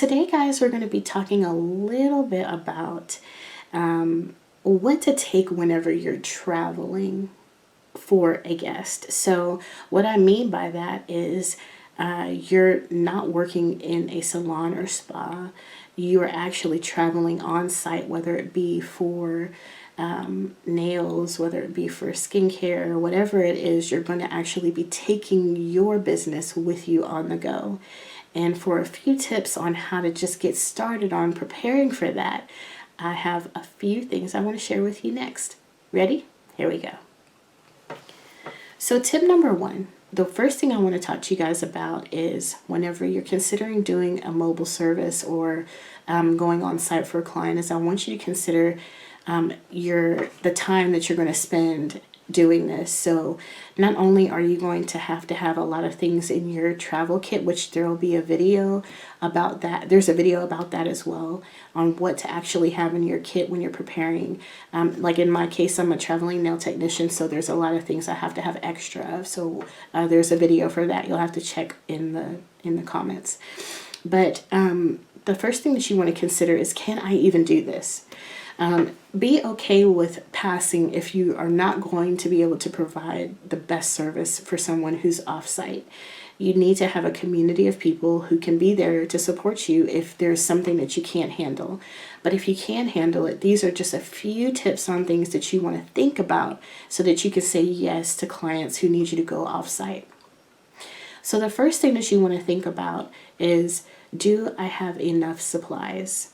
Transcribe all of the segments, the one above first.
today, guys, we're going to be talking a little bit about what to take whenever you're traveling for a guest. So, what I mean by that is you're not working in a salon or spa, you are actually traveling on site, whether it be for nails, whether it be for skincare, whatever it is, you're going to actually be taking your business with you on the go. And for a few tips on how to just get started on preparing for that, I have a few things I want to share with you next. Ready? Here we go. So tip number one, the first thing I want to talk to you guys about is whenever you're considering doing a mobile service or going on site for a client, is I want you to consider the time that you're going to spend doing this. So not only are you going to have a lot of things in your travel kit, which there will be a video about that. There's a video about that as well, on what to actually have in your kit when you're preparing. Like in my case, I'm a traveling nail technician, so there's a lot of things I have to have extra of. So there's a video for that. You'll have to check in the comments. But the first thing that you want to consider is, can I even do this? Be okay with passing if you are not going to be able to provide the best service for someone who's off-site. You need to have a community of people who can be there to support you if there's something that you can't handle. But if you can handle it, these are just a few tips on things that you want to think about so that you can say yes to clients who need you to go off-site. So the first thing that you want to think about is, do I have enough supplies?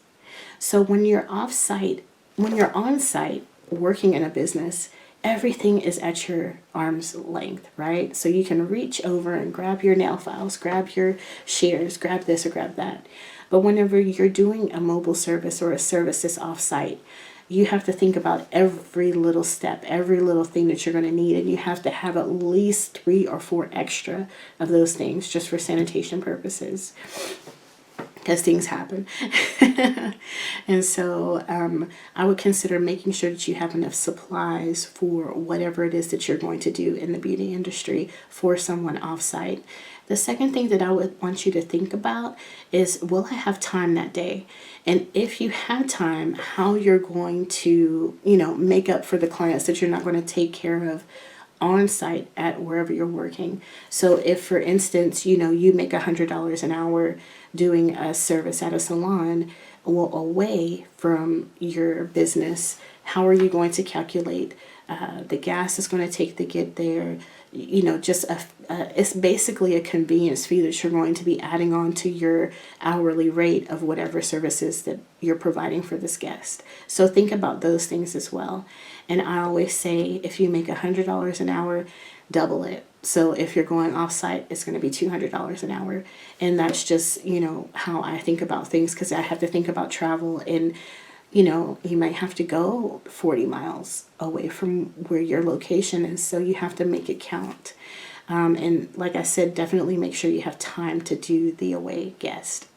So when you're off-site, when you're on site working in a business, everything is at your arm's length, right? So you can reach over and grab your nail files, grab your shears, grab this or grab that. But whenever you're doing a mobile service or a service that's off-site, you have to think about every little step, every little thing that you're going to need, and you have to have at least 3 or 4 extra of those things just for sanitation purposes, because things happen. And so I would consider making sure that you have enough supplies for whatever it is that you're going to do in the beauty industry for someone offsite. The second thing that I would want you to think about is, will I have time that day? And if you have time, how you're going to, make up for the clients that you're not going to take care of on site at wherever you're working. So if, for instance, you make $100 an hour doing a service at a salon, well, away from your business, how are you going to calculate the gas is going to take to get there? It's basically a convenience fee that you're going to be adding on to your hourly rate of whatever services that you're providing for this guest. So think about those things as well. And I always say, if you make $100 an hour, double it. So if you're going off-site, it's going to be $200 an hour. And that's just, how I think about things, because I have to think about travel. And, you might have to go 40 miles away from where your location is. So you have to make it count. And like I said, definitely make sure you have time to do the away guest.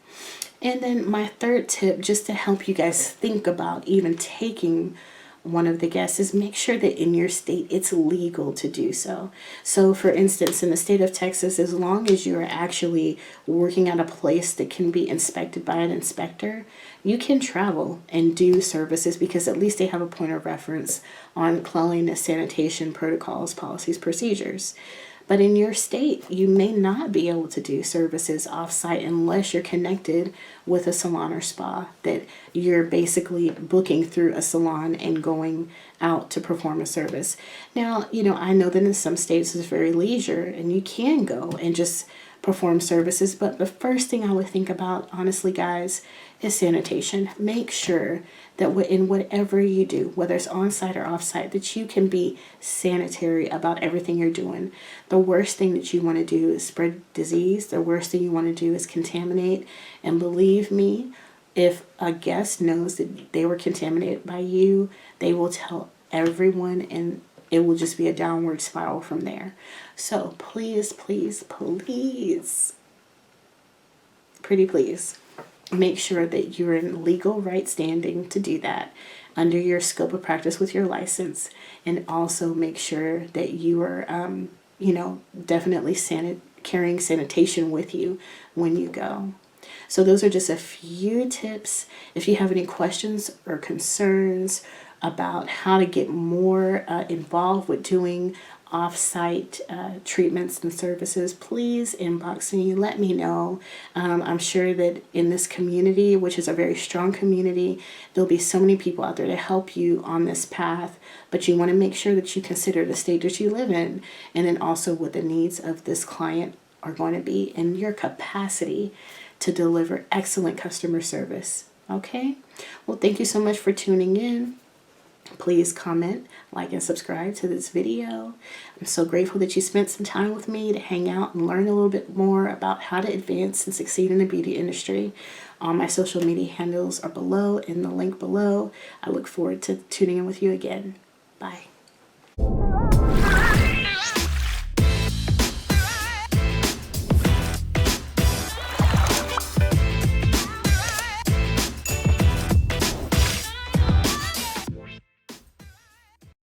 And then my third tip, just to help you guys think about even taking one of the guests, is make sure that in your state it's legal to do so. So for instance, in the state of Texas, as long as you are actually working at a place that can be inspected by an inspector, you can travel and do services, because at least they have a point of reference on cleanliness, sanitation protocols, policies, procedures. But in your state, you may not be able to do services off-site unless you're connected with a salon or spa, that you're basically booking through a salon and going out to perform a service. Now, I know that in some states it's very leisure and you can go and just perform services, but the first thing I would think about, honestly, guys, is sanitation. Make sure that in whatever you do, whether it's on-site or off-site, that you can be sanitary about everything you're doing. The worst thing that you want to do is spread disease. The worst thing you want to do is contaminate. And believe me, if a guest knows that they were contaminated by you, they will tell everyone, and it will just be a downward spiral from there. So please, please, please, pretty please, make sure that you're in legal right standing to do that under your scope of practice with your license. And also make sure that you are, definitely carrying sanitation with you when you go. So those are just a few tips. If you have any questions or concerns about how to get more involved with doing off-site treatments and services, please inbox me, let me know. I'm sure that in this community, which is a very strong community, there'll be so many people out there to help you on this path, but you want to make sure that you consider the state that you live in, and then also what the needs of this client are going to be and your capacity to deliver excellent customer service. Okay? Well, thank you so much for tuning in. Please comment, like, and subscribe to this video. I'm so grateful that you spent some time with me to hang out and learn a little bit more about how to advance and succeed in the beauty industry. All my social media handles are below in the link below. I look forward to tuning in with you again. Bye.